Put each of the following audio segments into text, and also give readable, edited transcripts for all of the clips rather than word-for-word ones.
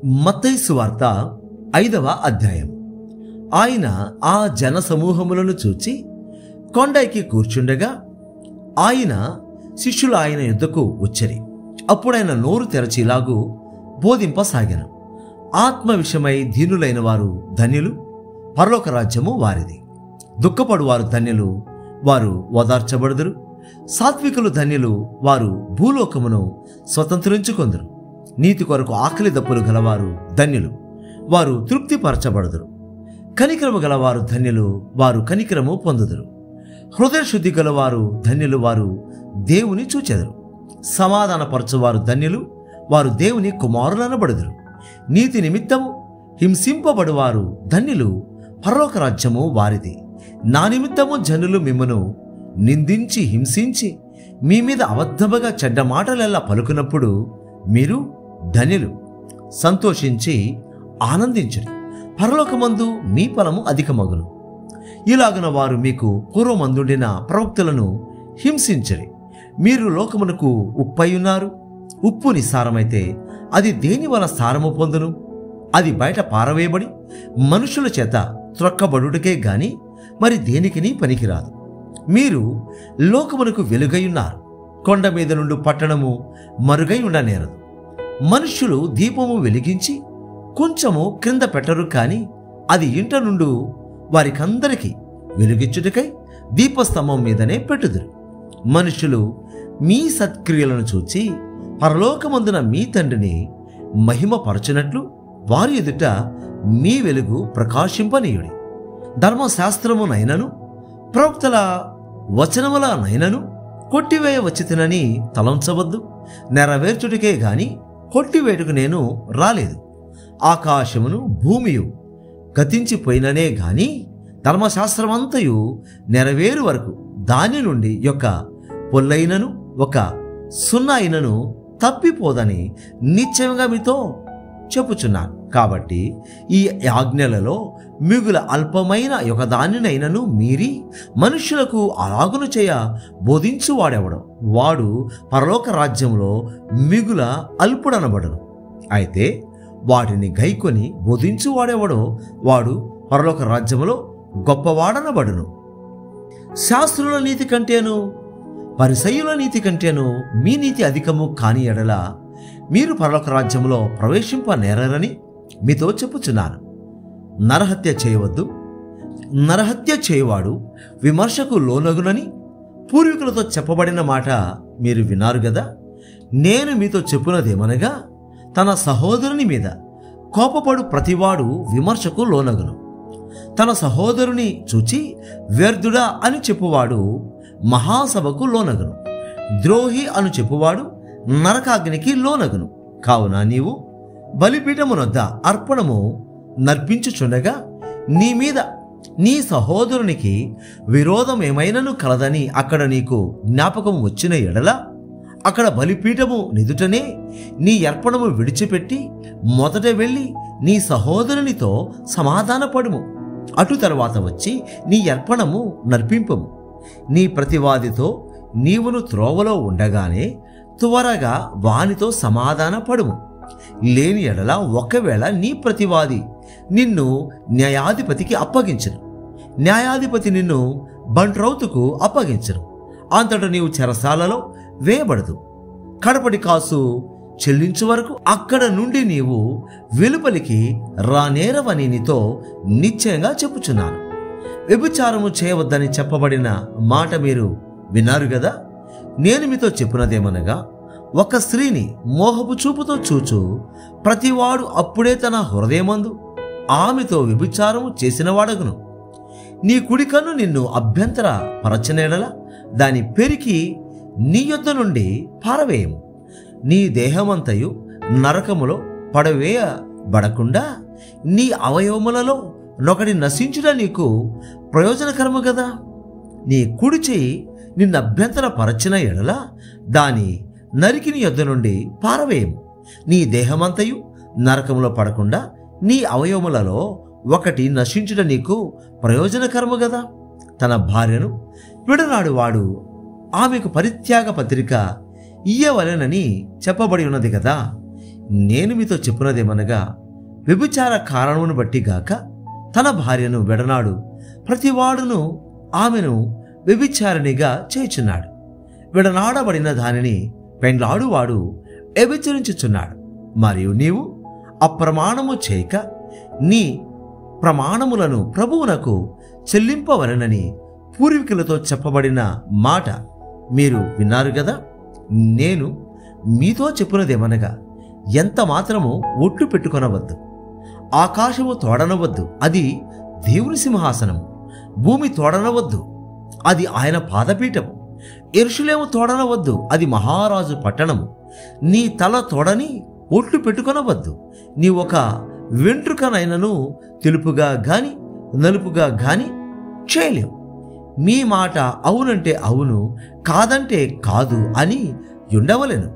మత్తయి సువార్త 5వ అధ్యాయం. ఆయన ఆ జన సమూహములను చూచి కొండ ఎక్కి కూర్చుండగా ఆయన శిష్యులు ఆయన యుద్ధకు వచ్చరి. అప్పుడైన నోరు తెరచి ఇలాగు బోధింపసాగాను. ఆత్మ విషయమై దీనులైన వారు ధన్యులు, పరలోక రాజ్యము వారిది. దుఃఖపడువారు ధన్యులు, వారు ఓదార్చబడుదురు. సాత్వికులు ధన్యులు, వారు భూలోకమును స్వతంత్రించుకొందురు. నీతి కొరకు ఆకలి దప్పులు గలవారు ధన్యులు, వారు తృప్తిపరచబడుదురు. కనికరము గలవారు ధన్యులు, వారు కనికరము పొందుదురు. హృదయ శుద్ధి గలవారు ధన్యులు, వారు దేవుని చూచెదరు. సమాధానపరచువారు ధన్యులు, వారు దేవుని కుమారులనబడుదురు. నీతి నిమిత్తము హింసింపబడువారు ధన్యులు, పరలోక రాజ్యము వారిది. నా నిమిత్తము జనులు మిమ్మును నిందించి హింసించి మీ మీద అబద్ధముగా చెడ్డ మాటలెల్లా పలుకున్నప్పుడు మీరు ధన్యులు. సంతోషించి ఆనందించుడి, పరలోకమందు మీ ఫలము అధికమగును. ఇలాగున వారు మీకు పూర్వమందుండిన ప్రవక్తలను హింసించరి. మీరు లోకమునకు ఉప్పై ఉన్నారు. ఉప్పు నిస్సారమైతే అది దేని వల్ల సారము పొందును? అది బయట పారవేయబడి మనుషుల చేత త్రొక్కబడుటకే గాని మరి దేనికిని పనికిరాదు. మీరు లోకమునకు వెలుగై ఉన్నారు. కొండ మీద నుండి పట్టణము మరుగై ఉండనేరదు. మనుష్యులు దీపము వెలిగించి కొంచెము క్రింద పెట్టరు, కాని అది ఇంట నుండి వారికందరికీ వెలుగిచ్చుటకై దీపస్తంభం మీదనే పెట్టుదురు. మనుష్యులు మీ సత్క్రియలను చూచి పరలోకమందున మీ తండ్రిని మహిమపరచునట్లు వారి ఎదుట మీ వెలుగు ప్రకాశింపనీయుడి. ధర్మశాస్త్రమునైనను ప్రవక్తల వచనములనైనను కొట్టివేయ వచ్చితినని తలంచవద్దు. నెరవేర్చుటకే గాని కొట్టివేటుకు నేను రాలేదు. ఆకాశమును భూమియు గతించిపోయిననే గాని ధర్మశాస్త్రమంతయు నెరవేరు వరకు దాని నుండి యొక్క పొల్లైనను ఒక సున్నైనను తప్పిపోదని నిశ్చయంగా మీతో చెప్పుచున్నాను. కాబట్టి ఈ ఆజ్ఞలలో మిగుల అల్పమైన ఒక దానినైనను మీరి మనుష్యులకు అలాగును చేయ బోధించువాడెవడో వాడు పరలోక రాజ్యంలో మిగుల అల్పుడనబడను. అయితే వాటిని గైకొని బోధించువాడెవడో వాడు పరలోక రాజ్యములో గొప్పవాడనబడును. శాస్త్రుల నీతి కంటేను పరిసయ్యుల నీతి కంటేను మీ నీతి అధికము కాని ఎడల మీరు పరలోక రాజ్యంలో ప్రవేశింపనేరని మీతో చెప్పుచున్నాను. నరహత్య చేయవద్దు. నరహత్య చేయవాడు విమర్శకు లోనగునని పూర్వీకులతో చెప్పబడిన మాట మీరు విన్నారు గదా. నేను మీతో చెప్పునదేమనగా, తన సహోదరుని మీద కోపపడు ప్రతివాడు విమర్శకు లోనగును. తన సహోదరుని చూచి వ్యర్థుడా అని చెప్పువాడు మహాసభకు లోనగును. ద్రోహి అను చెప్పువాడు నరకాగ్నికి లోనగును. కావున నీవు బలిపీఠమునొద్ద అర్పణము నర్పించుచుండగా నీ మీద నీ సహోదరునికి విరోధం ఏమైనను కలదని అక్కడ నీకు జ్ఞాపకం వచ్చిన ఎడల అక్కడ బలిపీఠము నిదుటనే నీ అర్పణము విడిచిపెట్టి మొదట వెళ్ళి నీ సహోదరునితో సమాధానపడుము. అటు తరువాత వచ్చి నీ అర్పణము నర్పింపము. నీ ప్రతివాదితో నీవును త్రోవలో ఉండగానే త్వరగా వానితో సమాధానపడుము. లేని ఎడల ఒకవేళ నీ ప్రతివాది నిన్ను న్యాయాధిపతికి అప్పగించను, న్యాయాధిపతి నిన్ను బంట్రౌతుకు అప్పగించను. అంతటా నీవు చెరసాలలో వేయబడదు. కడపటి కాసు చెల్లించు వరకు అక్కడ నుండి నీవు వెలుపలికి రానేరవని నీతో నిశ్చయంగా చెప్పుచున్నాను. వ్యభిచారము చేయవద్దని చెప్పబడిన మాట మీరు విన్నారు గదా. నేను మీతో చెప్పునదేమనగా, ఒక స్త్రీని మోహపు చూపుతో చూచు ప్రతివాడు అప్పుడే తన హృదయమందు ఆమెతో వ్యభిచారము చేసినవాడగును. నీ కుడి కన్ను నిన్ను అభ్యంతర పరచనేడల దాని పెరికి నీ యొద్ద నుండి పారవేయము. నీ దేహమంతయు నరకములో పడవేయబడకుండా నీ అవయవములలో నొకటి నశించుట నీకు ప్రయోజనకరము కదా. నీ కుడి చేయి నిన్ను అభ్యంతర పరచిన ఎడల దాని నరికి నీ యొద్ద నుండి పారవేయము. నీ దేహమంతయు నరకములో పడకుండా నీ అవయవములలో ఒకటి నశించుట నీకు ప్రయోజనకరము కదా. తన భార్యను విడనాడు వాడు ఆమెకు పరిత్యాగ పత్రిక ఇయ్యవలెనని చెప్పబడి ఉన్నది కదా. నేను మీతో చెప్పున్నదేమనగా, వ్యభిచార కారణమును బట్టి గాక తన భార్యను వెడనాడు ప్రతివాడును ఆమెను వ్యభిచారిణిగా చేయుచున్నాడు. విడనాడబడిన దానిని పెండ్లాడువాడు వ్యభిచరించుచున్నాడు. మరియు నీవు అప్రమాణము చేయక నీ ప్రమాణములను ప్రభువునకు చెల్లింపవలనని పూర్వీకులతో చెప్పబడిన మాట మీరు విన్నారు కదా. నేను మీతో చెప్పున్నదేమనగా, ఎంత మాత్రము ఒట్టు పెట్టుకొనవద్దు. ఆకాశము తోడనవద్దు, అది దేవుని సింహాసనము. భూమి తోడనవద్దు, అది ఆయన పాదపీఠము. యెరూషలేము తోడనవద్దు, అది మహారాజు పట్టణము. నీ తల తోడని ఒట్లు పెట్టుకొనవద్దు. నీ ఒక వెంట్రుకనైనను తెలుపుగా గాని నలుపుగా గాని చేయలేవు. మీ మాట అవునంటే అవును, కాదంటే కాదు అని ఉండవలెను.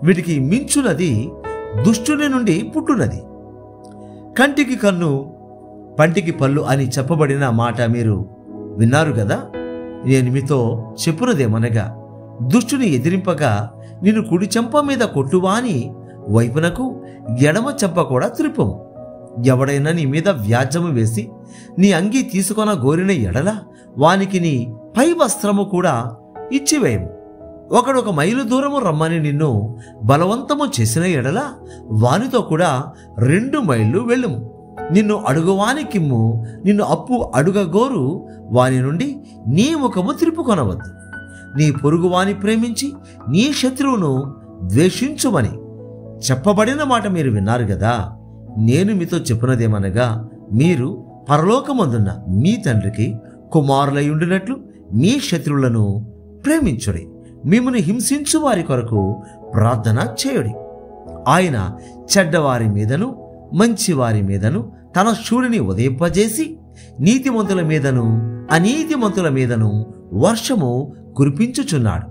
వీటికి మించునది దుష్టుని నుండి పుట్టునది. కంటికి కన్ను పంటికి పళ్ళు అని చెప్పబడిన మాట మీరు విన్నారు కదా. నేను మీతో చెప్పున్నదేమనగా, దుష్టుని ఎదిరింపగా నిన్ను కుడి చెంప మీద కొట్టువాని వైపునకు ఎడమ చెంప కూడా త్రిప్పము. ఎవడైనా నీ మీద వ్యాజ్యము వేసి నీ అంగీ తీసుకొన గోరిన ఎడల వానికి నీ పై వస్త్రము కూడా ఇచ్చివేయము. ఒకడొక మైలు దూరము రమ్మని నిన్ను బలవంతము చేసిన ఎడల వానితో కూడా 2 మైళ్ళు వెళ్ళుము. నిన్ను అడుగువానికిమ్ము, నిన్ను అప్పు అడుగగోరు వాని నుండి నీ ముఖము త్రిప్పుకొనవద్దు. నీ పొరుగువాని ప్రేమించి నీ శత్రువును ద్వేషించుమని చెప్పబడిన మాట మీరు విన్నారు కదా. నేను మీతో చెప్పున్నదేమనగా, మీరు పరలోకమందున్న మీ తండ్రికి కుమారులై ఉండినట్లు మీ శత్రువులను ప్రేమించుడి, మిమ్మల్ని హింసించు వారి కొరకు ప్రార్థన చేయుడి. ఆయన చెడ్డవారి మీదను మంచివారి మీదను తన సూర్యుని ఉదయింపజేసి నీతిమంతుల మీదను అనీతిమంతుల మీదను వర్షము కురిపించుచున్నాడు.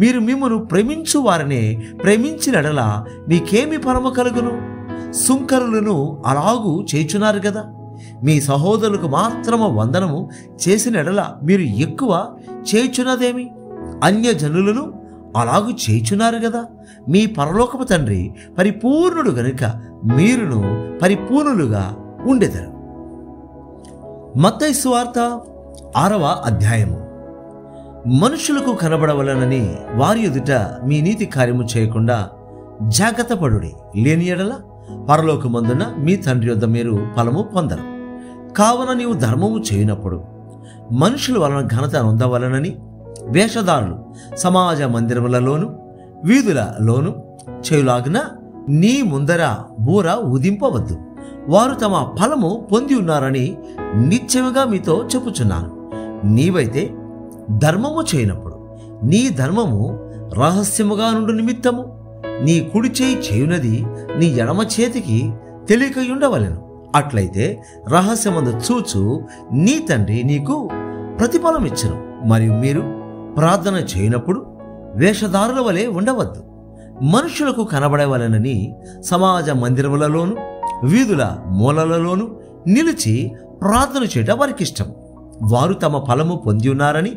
మీరు మిమ్మను ప్రేమించు వారినే ప్రేమించినడల మీకేమి ఫలము కలుగును? సుంకరులను అలాగూ చేయుచున్నారు కదా. మీ సహోదరులకు మాత్రము వందనము చేసినడల మీరు ఎక్కువ చేయుచున్నదేమి? అన్యజనులను అలాగూ చేయుచున్నారు కదా. మీ పరలోకపు తండ్రి పరిపూర్ణుడు గనుక మీరును పరిపూర్ణులుగా ఉండెదరు. మత్తయి సువార్త 6వ అధ్యాయము. మనుషులకు కనబడవలనని వారి ఎదుట మీ నీతి కార్యము చేయకుండా జాగ్రత్త పడుడి. లేని ఎడల పరలోకమందున మీ తండ్రి యొద్ద మీరు ఫలము పొందరు. కావున నీవు ధర్మము చేయనప్పుడు మనుషుల వలన ఘనత నొందవలనని వేషధారులు సమాజ మందిరములలోను వీధులలోను చేయులాగున నీ ముందర బూర ఊదింపవద్దు. వారు తమ ఫలము పొంది ఉన్నారని నిశ్చయముగా మీతో చెప్పుచున్నాను. నీవైతే ధర్మము చేయనప్పుడు నీ ధర్మము రహస్యముగా నుండు నిమిత్తము నీ కుడి చేయి చేయునది నీ ఎడమ చేతికి తెలియకయుండవలెను. అట్లయితే రహస్యమందు చూచు నీ తండ్రి నీకు ప్రతిఫలం ఇచ్చును. మరియు మీరు ప్రార్థన చేయనప్పుడు వేషధారుల వలె ఉండవద్దు, మనుషులకు కనబడవలనని సమాజ మందిరములలోను వీధుల మూలలలోను నిలిచి ప్రార్థన చేయట వారికిష్టం. వారు తమ ఫలము పొంది ఉన్నారని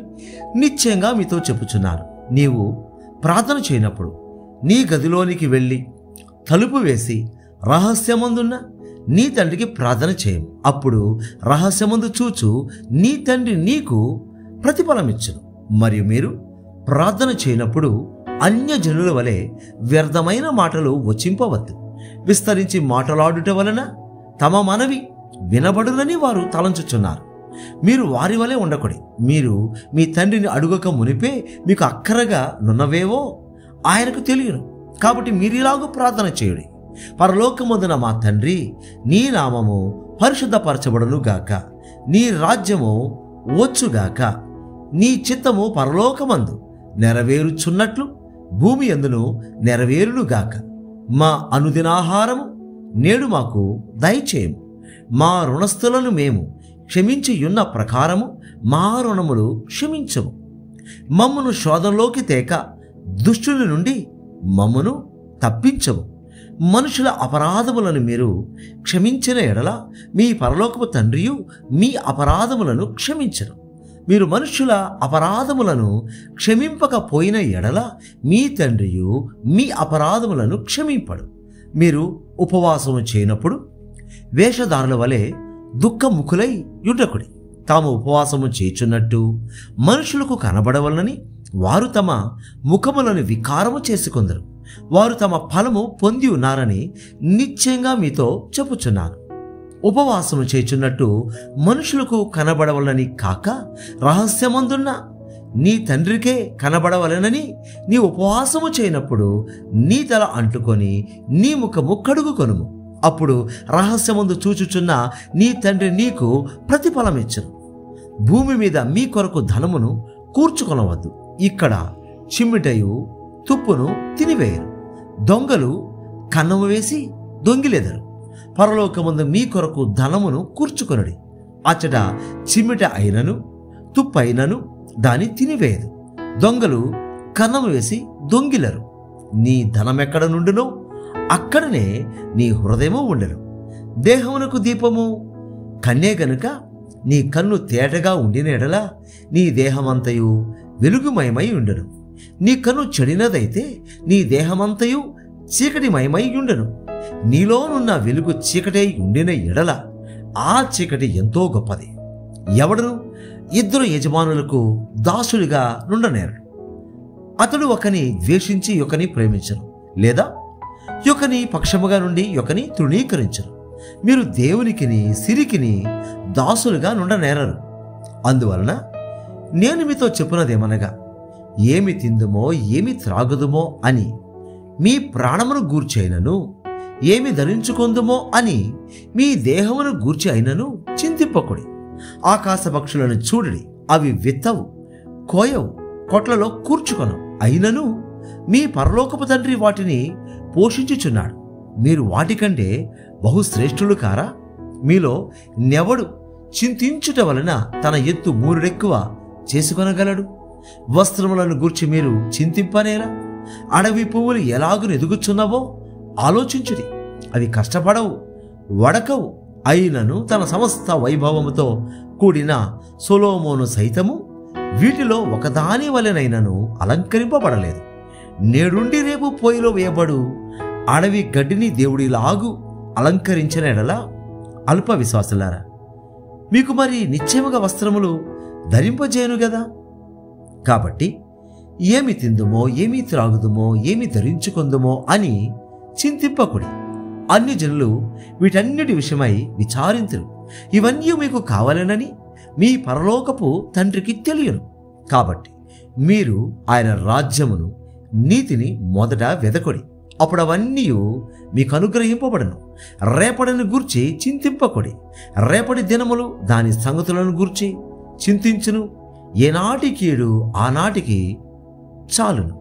నిశ్చయంగా మీతో చెప్పుచున్నారు. నీవు ప్రార్థన చేయనప్పుడు నీ గదిలోనికి వెళ్ళి తలుపు వేసి రహస్యమందున్న నీ తండ్రికి ప్రార్థన చేయము. అప్పుడు రహస్యమందు చూచు నీ తండ్రి నీకు ప్రతిఫలమిచ్చును. మరియు మీరు ప్రార్థన చేయనప్పుడు అన్యజనుల వలె వ్యర్థమైన మాటలు వచింపవద్దు. విస్తరించి మాటలాడుట వలన తమ మనవి వినబడునని వారు తలంచుచున్నారు. మీరు వారి వలె ఉండకూడి. మీరు మీ తండ్రిని అడుగక మునిపే మీకు అక్కరగా నున్నవేవో ఆయనకు తెలియను. కాబట్టి మీరిలాగూ ప్రార్థన చేయుడి. పరలోకమందున మా తండ్రి, నీ నామము పరిశుద్ధపరచబడును గాక, నీ రాజ్యము వచ్చుగాక, నీ చిత్తము పరలోకమందు నెరవేరుచున్నట్లు భూమి యందును నెరవేరునుగాక. మా అనుదినాహారము నేడు మాకు దయచేయము. మా రుణస్థులను మేము క్షమించియున్న ప్రకారము మా రుణములు క్షమించము. మమ్మను శోధనలోకి తేక దుష్టుని నుండి మమ్మను తప్పించము. మనుషుల అపరాధములను మీరు క్షమించిన ఎడల మీ పరలోకపు తండ్రియు మీ అపరాధములను క్షమించరు. మీరు మనుషుల అపరాధములను క్షమింపకపోయిన ఎడల మీ తండ్రియు మీ అపరాధములను క్షమింపడు. మీరు ఉపవాసము చేయనప్పుడు వేషధారుల వలె దుఃఖముఖులై యుండకుడి. తాము ఉపవాసము చేయుచున్నట్టు మనుషులకు కనబడవలనని వారు తమ ముఖములను వికారము చేసుకొందరు. వారు తమ ఫలము పొంది ఉన్నారని నిశ్చయంగా మీతో చెప్పుచున్నాను. ఉపవాసము చేయుచున్నట్టు మనుషులకు కనబడవలనని కాక రహస్యమందున్న నీ తండ్రికే కనబడవలనని నీ ఉపవాసము చేయనప్పుడు నీ తల అంటుకొని నీ ముఖము కడుగుకొనుము. అప్పుడు రహస్యమందు చూచుచున్న నీ తండ్రి నీకు ప్రతిఫలమిచ్చును. భూమి మీద మీ కొరకు ధనమును కూర్చుకొనవద్దు. ఇక్కడ చిమ్మిటయు తుప్పును తినివేయరు, దొంగలు కన్నము వేసి దొంగిలెదరు. పరలోకమందు మీ కొరకు ధనమును కూర్చుకొనుడి. అచ్చట చిమ్మిట అయినను తుప్పైనను దాన్ని తినివేయదు, దొంగలు కన్నము వేసి దొంగిలరు. నీ ధనమెక్కడ నుండునో అక్కడనే నీ హృదయము ఉండెను. దేహమునకు దీపము కన్నే గనుక నీ కన్ను తేటగా ఉండిన ఎడల నీ దేహమంతయు వెలుగుమయమై ఉండెను. నీ కన్ను చెడినదైతే నీ దేహమంతయు చీకటిమయమై ఉండెను. నీలోనున్న వెలుగు చీకటై ఉండిన ఎడల ఆ చీకటి ఎంతో గొప్పది. ఎవడను ఇద్దరు యజమానులకు దాసుడిగా నుండనేరడు. అతడు ఒకని ద్వేషించి ఒకని ప్రేమించను, లేదా ఒకని పక్షముగా నుండి ఒకని తృణీకరించను. మీరు దేవునికిని సిరికిని దాసులుగా నుండనేరరు. అందువలన నేను మీతో చెప్పున్నదేమనగా, ఏమి తిందుమో ఏమి త్రాగుదుమో అని మీ ప్రాణమును గూర్చి అయినను, ఏమి ధరించుకొందుమో అని మీ దేహమును గూర్చి అయినను చింతింపకుడి. ఆకాశ పక్షులను చూడుడి, అవి విత్తవు, కోయవు, కొట్లలో కూర్చుకొను, అయినను మీ పరలోకపు తండ్రి వాటిని పోషించుచున్నాడు. మీరు వాటికంటే బహుశ్రేష్ఠులు కారా? మీలో నెవడు చింతించుట వలన తన ఎత్తు మూరెడెక్కువ చేసుకొనగలడు? వస్త్రములను గూర్చి మీరు చింతింపనేలా? అడవి పువ్వులు ఎలాగును ఎదుగుచున్నవో ఆలోచించుడి. అవి కష్టపడవు, వడకవు, అయినను తన సమస్త వైభవముతో కూడిన సొలొమోను సైతము వీటిలో ఒకదాని వలెనైనను అలంకరింపబడలేదు. నేడుండి రేపు పొయ్యిలో వేయబడు అడవి గడ్డిని దేవుడిలాగు అలంకరించిన ఎడల అల్ప విశ్వాసులారా, మీకు మరి నిశ్చయముగా వస్త్రములు ధరింపజేయను గదా. కాబట్టి ఏమి తిందుమో ఏమి త్రాగుదుమో ఏమి ధరించుకుందుమో అని చింతింపకుడి. అన్ని జనులు వీటన్నిటి విషయమై విచారింతురు. ఇవన్నీ మీకు కావాలనని మీ పరలోకపు తండ్రికి తెలియను. కాబట్టి మీరు ఆయన రాజ్యమును నీతిని మొదట వెదకొడి, అప్పుడు అవన్నీ మీకు అనుగ్రహింపబడను. రేపటిని గూర్చి చింతింపకొడి. రేపటి దినములు దాని సంగతులను గూర్చి చింతించును. ఏనాటి కీడు ఆనాటికి చాలును.